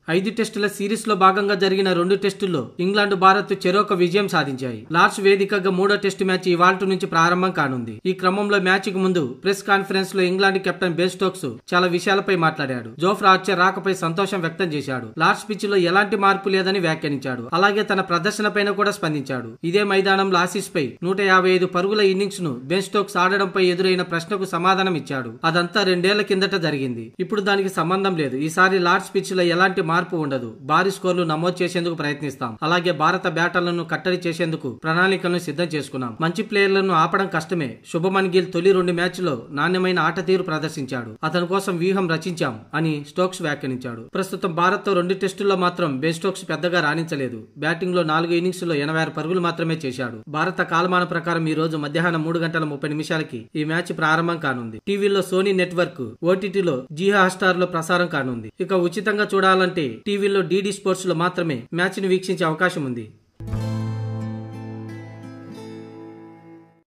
5 టెస్టుల సిరీస్ లో భాగంగా జరిగిన 2 టెస్టుల్లో ఇంగ్లాండ్, భారత్ చెరొక విజయం సాధించాయి. లార్డ్స్ వేదికగా 3వ టెస్టు మ్యాచ్ ఇవాల్టి నుంచి ప్రారంభం కానుంది. ఈ క్రమంలో మ్యాచ్ కు ముందు ప్రెస్ కాన్ఫరెన్స్ లో ఇంగ్లాండ్ కెప్టెన్ బెన్ స్టోక్స్ చాలా విషయాలపై మాట్లాడాడు. జోఫ్రా ఆర్చర్ రాకపై సంతోషం వ్యక్తం చేశాడు. లార్డ్స్ పిచ్ లో ఎలాంటి మార్పు లేదని వ్యాఖ్యానించాడు. అలాగే తన ప్రదర్శన పైన కూడా స్పందించాడు. ఇదే మైదానంలో ఆసీస్ పై 155 పరుగుల ఇన్నింగ్స్ ను బెన్ స్టోక్స్ ఆడడంపై ఎదురైన ప్రశ్నకు సమాధానం ఇచ్చాడు. అదంతా 2 ఏళ్ల కిందట జరిగింది. ఇప్పుడు దానికి సంబంధం లేదు. ఈసారి లార్డ్స్ పిచ్ లో ఎలాంటి మార్పు ఉండదు. భారీ స్కోర్లు నమోదు చేసేందుకు ప్రయత్నిస్తాం. అలాగే భారత బ్యాటర్లను కట్టడి చేసేందుకు ప్రణాళికలను సిద్ధం చేసుకున్నాం. మంచి ప్లేయర్లను ఆపడం కష్టమే. శుభమన్ గిల్ తొలి 2 మ్యాచ్ల్లో నాణ్యమైన ఆట తీరు ప్రదర్శించాడు. అతని కోసం వ్యూహం రచించాం అని స్టోక్స్ వ్యాఖ్యానించాడు. ప్రస్తుతం భారత్ తో 2 టెస్టుల్లో మాత్రం బెన్ స్టోక్స్ పెద్దగా రాణించలేదు. బ్యాటింగ్ లో 4 ఇన్నింగ్స్ లో 86 పరుగులు మాత్రమే చేశాడు. భారత కాలమాన ప్రకారం ఈ రోజు మధ్యాహ్నం 3:30 ఈ మ్యాచ్ ప్రారంభం కానుంది. టీవీలో సోనీ నెట్వర్క్, ఓటీటీలో జీ హాట్‌స్టార్ లో ప్రసారం కానుంది. ఇక ఉచితంగా చూడాలంటే టీవీలో డీడీ స్పోర్ట్స్ లో మాత్రమే మ్యాచ్ ని వీక్షించే అవకాశం ఉంది.